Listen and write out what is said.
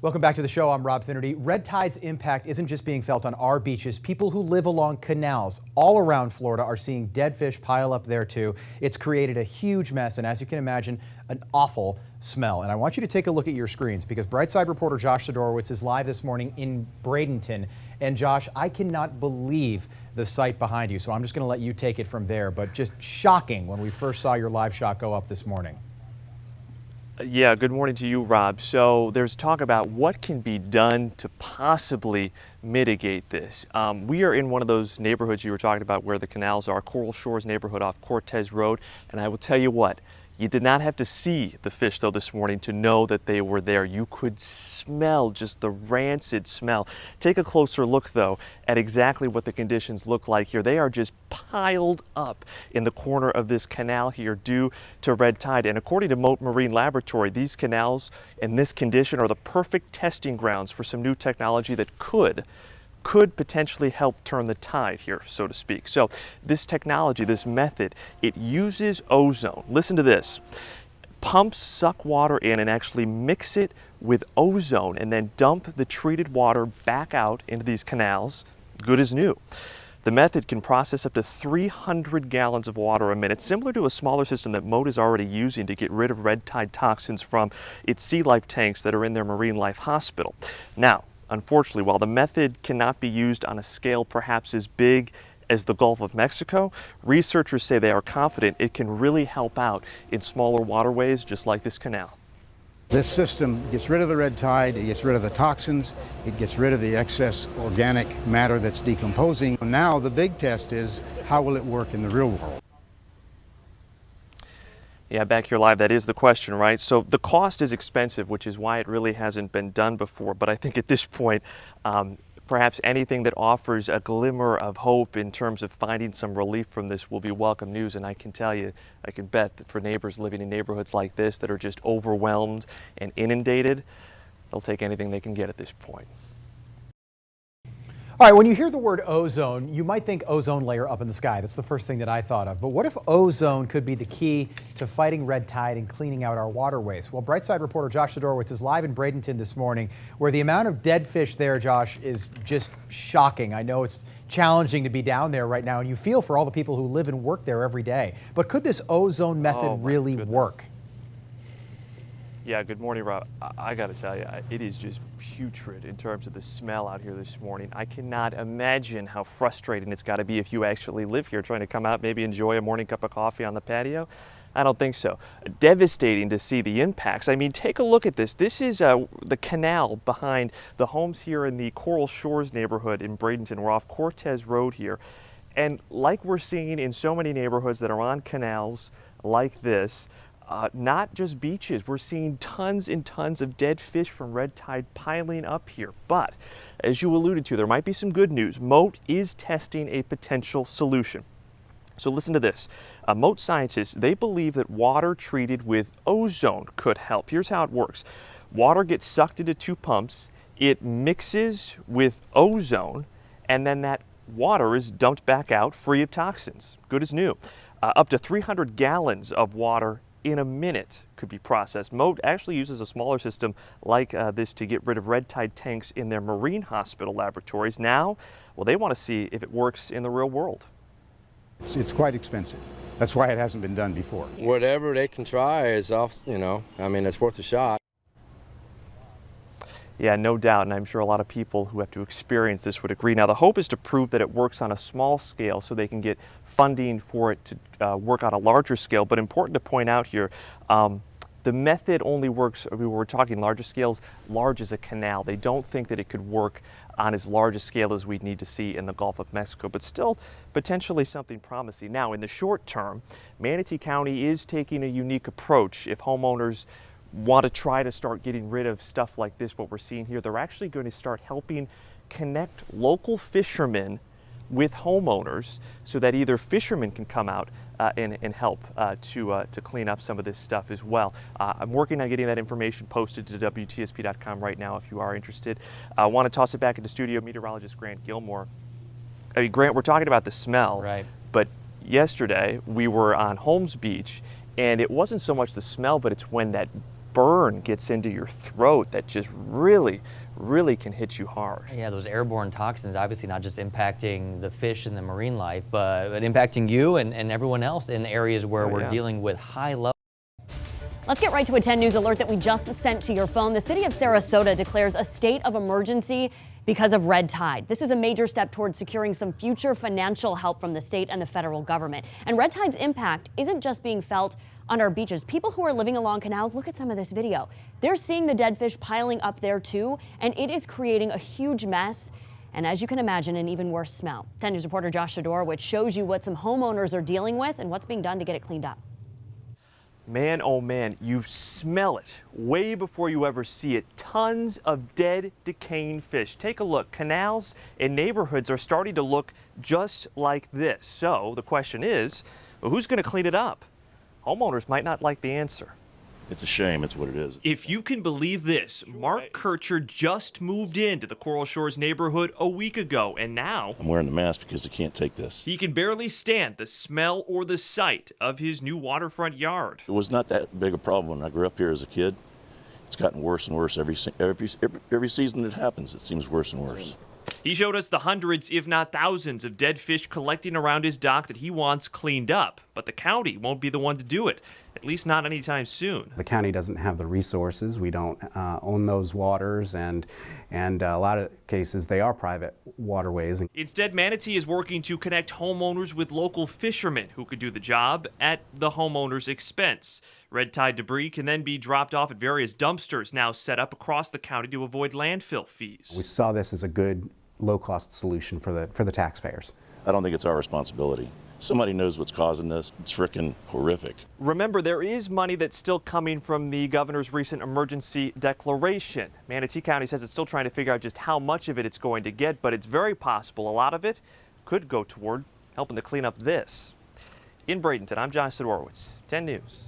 Welcome back to the show. I'm Rob Finnerty. Red tide's impact isn't just being felt on our beaches. People who live along canals all around Florida are seeing dead fish pile up there too. It's created a huge mess and, as you can imagine, an awful smell. And I want you to take a look at your screens because Brightside reporter Josh Sidorowicz is live this morning in Bradenton. And Josh, I cannot believe the sight behind you, so I'm just going to let you take it from there. But just shocking when we first saw your live shot go up this morning. Yeah, good morning to you, Rob. So there's talk about what can be done to possibly mitigate this. We are in one of those neighborhoods you were talking about where the canals are, Coral Shores neighborhood off Cortez Road. And I will tell you what, you did not have to see the fish though this morning to know that they were there. You could smell just the rancid smell. Take a closer look though at exactly what the conditions look like here. They are just piled up in the corner of this canal here due to red tide. And according to Mote Marine Laboratory, these canals in this condition are the perfect testing grounds for some new technology that could potentially help turn the tide here, so to speak. So this technology, this method, it uses ozone. Listen to this. Pumps suck water in and actually mix it with ozone and then dump the treated water back out into these canals, good as new. The method can process up to 300 gallons of water a minute, similar to a smaller system that Mote is already using to get rid of red tide toxins from its sea life tanks that are in their marine life hospital. Now, unfortunately, while the method cannot be used on a scale perhaps as big as the Gulf of Mexico, researchers say they are confident it can really help out in smaller waterways just like this canal. This system gets rid of the red tide, it gets rid of the toxins, it gets rid of the excess organic matter that's decomposing. Now the big test is, how will it work in the real world? Yeah, back here live, that is the question, right? So the cost is expensive, which is why it really hasn't been done before. But I think at this point, perhaps anything that offers a glimmer of hope in terms of finding some relief from this will be welcome news. And I can tell you, I can bet that for neighbors living in neighborhoods like this that are just overwhelmed and inundated, they'll take anything they can get at this point. All right, when you hear the word ozone, you might think ozone layer up in the sky. That's the first thing that I thought of. But what if ozone could be the key to fighting red tide and cleaning out our waterways? Well, Brightside reporter Josh Sidorowicz is live in Bradenton this morning, where the amount of dead fish there, Josh, is just shocking. I know it's challenging to be down there right now, and you feel for all the people who live and work there every day. But could this ozone method really work? Yeah, good morning, Rob. I got to tell you, it is just putrid in terms of the smell out here this morning. I cannot imagine how frustrating it's got to be if you actually live here, trying to come out, maybe enjoy a morning cup of coffee on the patio. I don't think so. Devastating to see the impacts. I mean, take a look at this. This is the canal behind the homes here in the Coral Shores neighborhood in Bradenton. We're off Cortez Road here. And like we're seeing in so many neighborhoods that are on canals like this, not just beaches, we're seeing tons and tons of dead fish from red tide piling up here. But as you alluded to, there might be some good news. Mote is testing a potential solution. So listen to this. Mote scientists, they believe that water treated with ozone could help. Here's how it works. Water gets sucked into two pumps, it mixes with ozone, and then that water is dumped back out free of toxins, good as new. Up to 300 gallons of water in a minute could be processed. Mote actually uses a smaller system like this to get rid of red tide tanks in their marine hospital laboratories. Now, well, they want to see if it works in the real world. It's quite expensive. That's why it hasn't been done before. Whatever they can try is off, I mean, it's worth a shot. Yeah, no doubt, and I'm sure a lot of people who have to experience this would agree. Now, the hope is to prove that it works on a small scale so they can get funding for it to work on a larger scale. But important to point out here, the method only works, we were talking larger scales, large as a canal. They don't think that it could work on as large a scale as we'd need to see in the Gulf of Mexico, but still potentially something promising. Now, in the short term, Manatee County is taking a unique approach. If homeowners want to try to start getting rid of stuff like this, what we're seeing here, they're actually going to start helping connect local fishermen with homeowners so that either fishermen can come out and help to clean up some of this stuff as well. I'm working on getting that information posted to WTSP.com right now if you are interested. I want to toss it back into studio, meteorologist Grant Gilmore. I mean, Grant, we're talking about the smell, right? But yesterday we were on Holmes Beach, and it wasn't so much the smell, but it's when that burn gets into your throat that just really can hit you hard. Yeah, those airborne toxins obviously not just impacting the fish and the marine life, but impacting you and everyone else in areas where we're dealing with high levels. Let's get right to a 10 News alert that we just sent to your phone. The city of Sarasota declares a state of emergency because of red tide. This is a major step towards securing some future financial help from the state and the federal government. And red tide's impact isn't just being felt on our beaches. People who are living along canals, look at some of this video. They're seeing the dead fish piling up there too, and it is creating a huge mess. And as you can imagine, an even worse smell. 10 News reporter Josh Shadorowicz shows you what some homeowners are dealing with and what's being done to get it cleaned up. Man, oh man, you smell it way before you ever see it. Tons of dead, decaying fish. Take a look. Canals and neighborhoods are starting to look just like this. So the question is, well, who's going to clean it up? Homeowners might not like the answer. It's a shame. It's what it is. If you can believe this, Mark Kircher just moved into the Coral Shores neighborhood a week ago, and now I'm wearing the mask because I can't take this. he can barely stand the smell or the sight of his new waterfront yard. It was not that big a problem when I grew up here as a kid. It's gotten worse and worse every season it happens. It seems worse and worse. He showed us the hundreds, if not thousands, of dead fish collecting around his dock that he wants cleaned up. But the county won't be the one to do it, at least not anytime soon. The county doesn't have the resources. We don't own those waters, and a lot of cases they are private waterways. Instead, Manatee is working to connect homeowners with local fishermen who could do the job at the homeowner's expense. Red tide debris can then be dropped off at various dumpsters now set up across the county to avoid landfill fees. We saw this as a good low-cost solution for the taxpayers. I don't think it's our responsibility. Somebody knows what's causing this. It's frickin' horrific. Remember, there is money that's still coming from the governor's recent emergency declaration. Manatee County says it's still trying to figure out just how much of it it's going to get, but it's very possible a lot of it could go toward helping to clean up this. In Bradenton, I'm Josh Shadorowicz, 10 News.